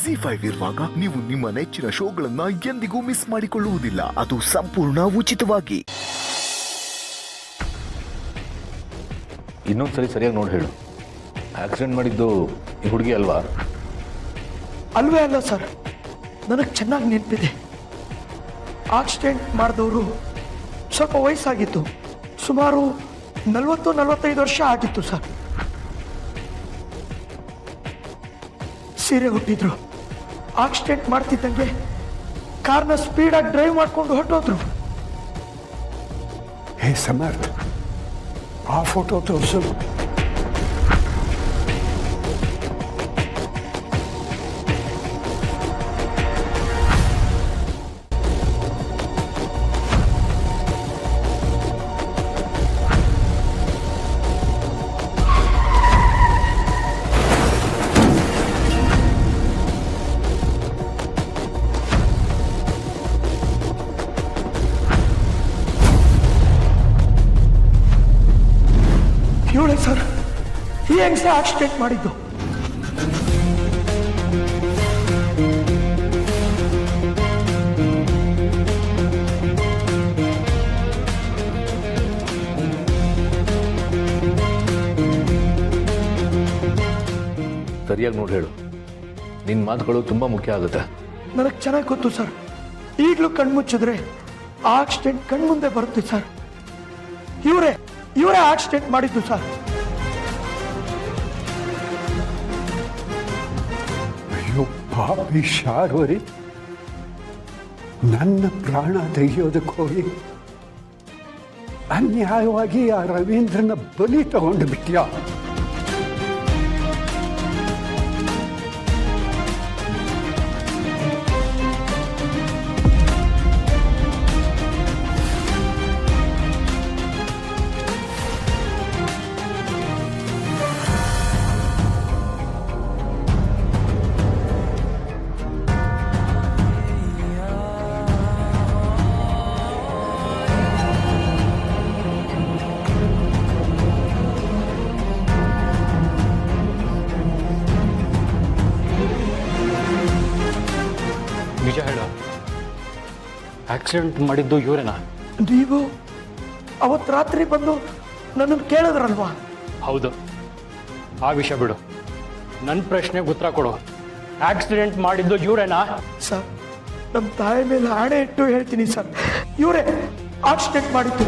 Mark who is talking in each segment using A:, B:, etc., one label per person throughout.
A: ZEE5 ಇರುವಾಗ ನೀವು ನಿಮ್ಮ ನೆಚ್ಚಿನ ಶೋಗಳನ್ನ ಎಂದಿಗೂ ಮಿಸ್ ಮಾಡಿಕೊಳ್ಳುವುದಿಲ್ಲ. ಅದು ಸಂಪೂರ್ಣ ಉಚಿತವಾಗಿ.
B: ಇನ್ನೊಂದ್ಸರಿ ಸರಿಯಾಗಿ ನೋಡಿ ಹೇಳು. ಆಕ್ಸಿಡೆಂಟ್ ಮಾಡಿದ್ದು ಈ ಹುಡುಗಿ ಅಲ್ವಾ?
C: ಅಲ್ವೇ ಅಲ್ಲ ಸರ್, ನನಗೆ ಚೆನ್ನಾಗಿ ನೆನಪಿದೆ. ಆಕ್ಸಿಡೆಂಟ್ ಮಾಡಿದವರು ಸ್ವಲ್ಪ ವಯಸ್ಸಾಗಿತ್ತು, ಸುಮಾರು 40-45 ವರ್ಷ ಆಗಿತ್ತು ಸರ್. ಸೀರೆ ಹುಟ್ಟಿದ್ರು. ಆಕ್ಸಿಡೆಂಟ್ ಮಾಡ್ತಿದ್ದಂಗೆ ಕಾರ್ನ ಸ್ಪೀಡಾಗಿ ಡ್ರೈವ್ ಮಾಡ್ಕೊಂಡು ಹೊರಟೋದ್ರು.
D: ಹೇ ಸಮರ್ಥ್, ಆ ಫೋಟೋ ತೋರಿಸು.
C: ಇವಳೆ ಸರ್, ಈ ಹೆಂಗಸ ಆಕ್ಸಿಡೆಂಟ್ ಮಾಡಿದ್ದು.
B: ಸರಿಯಾಗಿ ನೋಡಿ ಹೇಳು. ನಿನ್ನ ಮಾತುಗಳು ತುಂಬಾ ಮುಖ್ಯ ಆಗುತ್ತೆ.
C: ನನಗೆ ಚೆನ್ನಾಗಿ ಗೊತ್ತು ಸರ್. ಈಗಲೂ ಕಣ್ಮುಚ್ಚಿದ್ರೆ ಆಕ್ಸಿಡೆಂಟ್ ಕಣ್ಮುಂದೆ ಬರುತ್ತೆ ಸರ್. ಇವರೇ ಆಕ್ಸಿಡೆಂಟ್ ಮಾಡಿದ್ದು ಸರ್.
D: ಅಯ್ಯೋ ಪಾಪಿ ಶಾರ್ವರಿ, ನನ್ನ ಪ್ರಾಣ ತೆಗೆಯೋದಕ್ಕೆ ಹೋಗಿ ಅನ್ಯಾಯವಾಗಿ ಆ ರವೀಂದ್ರನ ಬಲಿ ತಗೊಂಡು ಬಿಟ್ಯಾ?
E: ನಿಜ ಹೇಳು, ಆಕ್ಸಿಡೆಂಟ್ ಮಾಡಿದ್ದು ಇವರೇನಾ?
C: ನೀವು ಅವತ್ತು ರಾತ್ರಿ ಬಂದು ನನ್ನನ್ನು ಕೇಳಿದ್ರಲ್ವಾ?
E: ಹೌದು, ಆ ವಿಷಯ ಬಿಡು. ನನ್ನ ಪ್ರಶ್ನೆಗೆ ಉತ್ತರ ಕೊಡು. ಆಕ್ಸಿಡೆಂಟ್ ಮಾಡಿದ್ದು ಇವರೇನಾ?
C: ಸರ್, ನಮ್ಮ ತಾಯಿ ಮೇಲೆ ಆಣೆ ಇಟ್ಟು ಹೇಳ್ತೀನಿ ಸರ್, ಇವರೇ ಆಕ್ಸಿಡೆಂಟ್ ಮಾಡಿದ್ದು.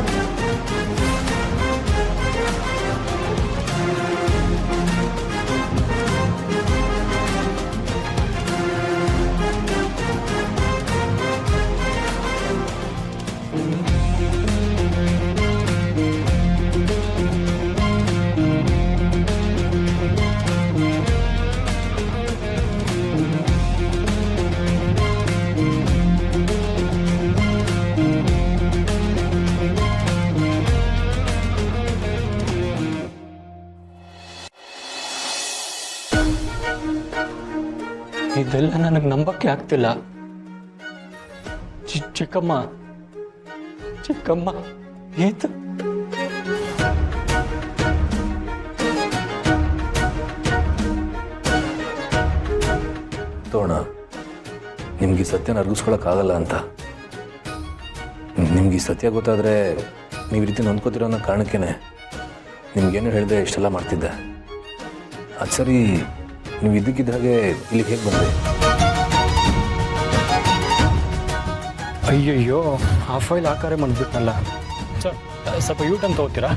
E: ಇದೆಲ್ಲ ನನಗೆ ನಂಬಕ್ಕೆ ಆಗ್ತಿಲ್ಲ. ಚಿಕ್ಕಮ್ಮ ಏತು?
B: ತೋಣ, ನಿಮ್ಗೆ ಈ ಸತ್ಯನ ಅರ್ಗಿಸ್ಕೊಳಕ್ಕಾಗಲ್ಲ ಅಂತ. ನಿಮ್ಗೆ ಈ ಸತ್ಯ ಗೊತ್ತಾದರೆ ನೀವು ಈ ರೀತಿ ನೊಂದ್ಕೋತಿರೋ ಅನ್ನೋ ಕಾರಣಕ್ಕೇನೆ ನಿಮ್ಗೇನು ಹೇಳಿದೆ ಇಷ್ಟೆಲ್ಲ ಮಾಡ್ತಿದ್ದೆ. ಅದು ಸರಿ, ನೀವು ಇದ್ದಕ್ಕಿದ್ದ ಹಾಗೆ ಇಲ್ಲಿಗೆ ಹೇಗೆ ಬಂದೆ?
E: ಅಯ್ಯಯ್ಯೋ, ಆ ಫೈಲ್ ಆಕಾರ ಮಾಡಿಬಿಟ್ನಲ್ಲ ಸರ್. ಸ್ವಲ್ಪ ಯೂಟರ್ನ್ ತಗೋತೀರಾ?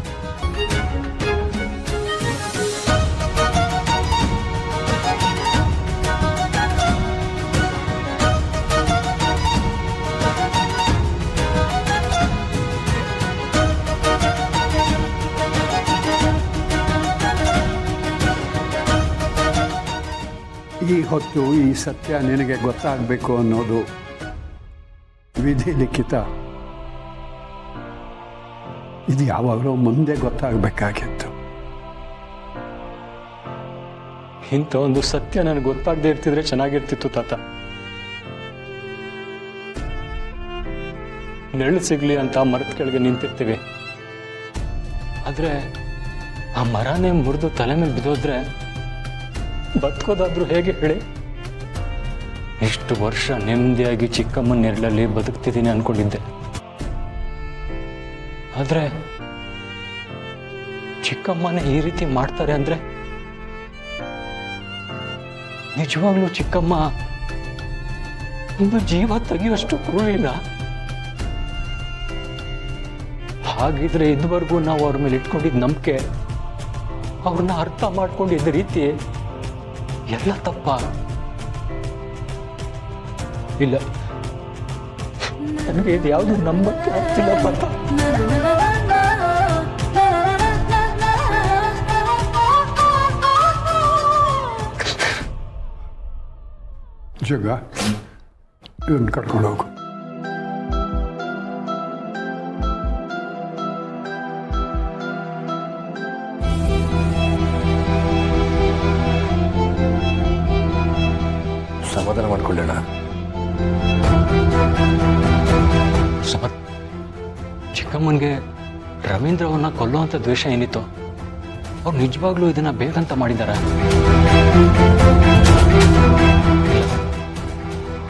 D: ಈ ಹೊತ್ತು ಈ ಸತ್ಯ ನಿನಗೆ ಗೊತ್ತಾಗಬೇಕು ಅನ್ನೋದು ವಿಧಿ ಲಿಖಿತ. ಇದು ಯಾವಾಗಲೂ ಮುಂದೆ ಗೊತ್ತಾಗಬೇಕಾಗಿತ್ತು.
E: ಇಂಥ ಒಂದು ಸತ್ಯ ನನಗೆ ಗೊತ್ತಾಗದೇ ಇರ್ತಿದ್ರೆ ಚೆನ್ನಾಗಿರ್ತಿತ್ತು ತಾತ. ನೆರಳು ಸಿಗ್ಲಿ ಅಂತ ಮರದ ಕೆಳಗೆ ನಿಂತಿರ್ತೀವಿ, ಆದರೆ ಆ ಮರನೇ ಮುರಿದು ತಲೆ ಮೇಲೆ ಬಿದ್ದೋದ್ರೆ ಬದುಕೋದಾದ್ರೂ ಹೇಗೆ ಹೇಳಿ? ಇಷ್ಟು ವರ್ಷ ನೆಮ್ಮದಿಯಾಗಿ ಚಿಕ್ಕಮ್ಮನ ನೆರಳಲ್ಲಿ ಬದುಕ್ತಿದ್ದೀನಿ ಅನ್ಕೊಂಡಿದ್ದೆ. ಆದರೆ ಚಿಕ್ಕಮ್ಮನೇ ಈ ರೀತಿ ಮಾಡ್ತಾರೆ ಅಂದರೆ ನಿಜವಾಗ್ಲೂ ಚಿಕ್ಕಮ್ಮ ಇನ್ನು ಜೀವ ತೆಗೆಯುವಷ್ಟು ಕ್ರೂರಿಲ್ಲ. ಹಾಗಿದ್ರೆ ಇದುವರೆಗೂ ನಾವು ಅವ್ರ ಮೇಲೆ ಇಟ್ಕೊಂಡಿದ್ದ ನಂಬಿಕೆ, ಅವ್ರನ್ನ ಅರ್ಥ ಮಾಡ್ಕೊಂಡಿದ್ದ ರೀತಿ ಎಲ್ಲ ತಪ್ಪ? ಇಲ್ಲ, ನನಗೆ ಇದು ಯಾವುದು ನಂಬಕ್ಕೆ ಆಗ್ತಿಲ್ಲ ಪತ್ತ.
D: ಜಗ, ಇವನ್ನ ಕರ್ಕೊಂಡು ಹೋಗು.
B: ಸಮಾಧಾನ ಮಾಡ್ಕೊಳ್ಳೋಣ.
E: ಸಮರ್, ಚಿಕ್ಕಮ್ಮನಿಗೆ ರವೀಂದ್ರ ಅವನ್ನ ಕೊಲ್ಲುವಂಥ ದ್ವೇಷ ಏನಿತ್ತು? ಅವ್ರು ನಿಜವಾಗ್ಲೂ ಇದನ್ನ ಬೇಕಂತ ಮಾಡಿದಾರ?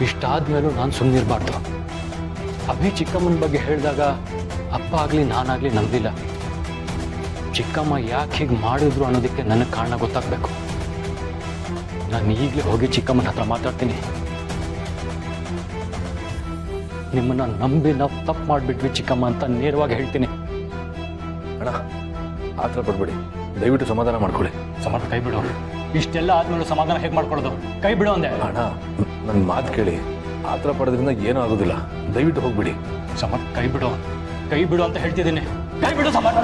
E: ಇಷ್ಟಾದ್ಮೇಲೂ ನಾನು ಸುಮ್ಮನಿರಬಾರ್ದು. ಅಭಿ ಚಿಕ್ಕಮ್ಮನ ಬಗ್ಗೆ ಹೇಳಿದಾಗ ಅಪ್ಪ ಆಗಲಿ ನಾನಾಗಲಿ ನಂಬಿಲ್ಲ. ಚಿಕ್ಕಮ್ಮ ಯಾಕೆ ಹೀಗೆ ಮಾಡಿದ್ರು ಅನ್ನೋದಕ್ಕೆ ನನಗೆ ಕಾರಣ ಗೊತ್ತಾಗಬೇಕು. ನಾನು ಈಗಲೇ ಹೋಗಿ ಚಿಕ್ಕಮ್ಮನ ಹತ್ರ ಮಾತಾಡ್ತೀನಿ. ನಿಮ್ಮನ್ನ ನಂಬಿ ನಾವು ತಪ್ಪು ಮಾಡಿಬಿಟ್ವಿ ಚಿಕ್ಕಮ್ಮ ಅಂತ ನೇರವಾಗಿ ಹೇಳ್ತೀನಿ.
B: ಅಣ್ಣ, ಆ ಥರ ಪಡ್ಬೇಡಿ, ದಯವಿಟ್ಟು ಸಮಾಧಾನ ಮಾಡ್ಕೊಳ್ಳಿ.
E: ಸಮರ್, ಕೈ ಬಿಡು. ಇಷ್ಟೆಲ್ಲ ಆದ್ಮೇಲೆ ಸಮಾಧಾನ ಹೇಗೆ ಮಾಡ್ಕೊಳ್ಳೋದು? ಕೈ ಬಿಡು ಅಂದೆ.
B: ಅಣ್ಣ, ನನ್ನ ಮಾತು ಕೇಳಿ. ಆ ಥರ ಪಡೋದ್ರಿಂದ ಏನೂ ಆಗೋದಿಲ್ಲ. ದಯವಿಟ್ಟು ಹೋಗ್ಬಿಡಿ.
E: ಸಮರ್, ಕೈ ಬಿಡು. ಕೈ ಬಿಡು ಅಂತ ಹೇಳ್ತಿದ್ದೀನಿ. ಕೈ ಬಿಡು ಸಮರ್.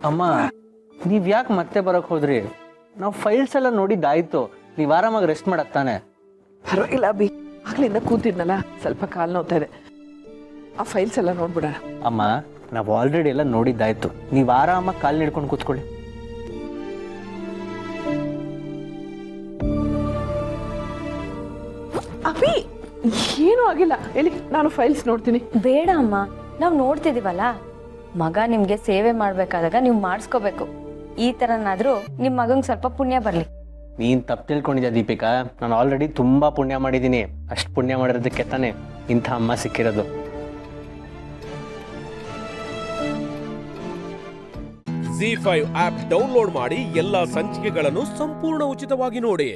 F: ಅಮ್ಮ, ನೀವು ಯಾಕೆ ಮತ್ತೆ ಬರೋಕ್ಕೆ ಹೋದ್ರಿ? ನಾವು ಫೈಲ್ಸ್ ಎಲ್ಲ ನೋಡಿದ್ದಾಯ್ತು. ನೀವು ಆರಾಮಾಗಿ ರೆಸ್ಟ್ ಮಾಡಕ್ ತಾನೆ?
G: ಪರವಾಗಿಲ್ಲ ಅಭಿ, ಆಗ್ಲಿಂದ ಕೂತಿದ್ನಲ್ಲ, ಸ್ವಲ್ಪ ಕಾಲು ನೋವ್ತಾ ಇದೆ. ಆ ಫೈಲ್ಸ್ ಎಲ್ಲ ನೋಡ್ಬಿಡೋಣ.
F: ಅಮ್ಮ, ನಾವು ಆಲ್ರೆಡಿ ಎಲ್ಲ ನೋಡಿದ್ದಾಯ್ತು. ನೀವು ಆರಾಮಾಗಿ ಕಾಲು ಹಿಡ್ಕೊಂಡು ಕೂತ್ಕೊಳ್ಳಿ.
G: ಅಭಿ, ಏನೂ ಆಗಿಲ್ಲ. ಎಲ್ಲಿ ನಾನು ಫೈಲ್ಸ್ ನೋಡ್ತೀನಿ.
H: ಬೇಡ ಅಮ್ಮ, ನಾವು ನೋಡ್ತಿದೀವಲ್ಲ. ಮಗ ನಿಮ್ಗೆ ಸೇವೆ ಮಾಡ್ಬೇಕಾದಾಗ ನೀವು ಮಾಡಿಸ್ಕೋಬೇಕು. ಈ ಥರನಾದ್ರೂ ನಿಮ್ಮ ಮಗಂಗೆ ಸ್ವಲ್ಪ ಪುಣ್ಯ ಬರಲಿ.
F: ನೀನು ತಪ್ಪು ತಿಳ್ಕೊಂಡಿದ್ಯಾ ದೀಪಿಕಾ. ನಾನು ಆಲ್ರೆಡಿ ತುಂಬ ಪುಣ್ಯ ಮಾಡಿದ್ದೀನಿ. ಅಷ್ಟು ಪುಣ್ಯ ಮಾಡಿರೋದಕ್ಕೆ ತಾನೇ ಇಂಥ ಅಮ್ಮ ಸಿಕ್ಕಿರೋದು.
I: ZEE5 ಆಪ್ ಡೌನ್ಲೋಡ್ ಮಾಡಿ ಎಲ್ಲಾ ಸಂಚಿಕೆಗಳನ್ನು ಸಂಪೂರ್ಣ ಉಚಿತವಾಗಿ ನೋಡಿ.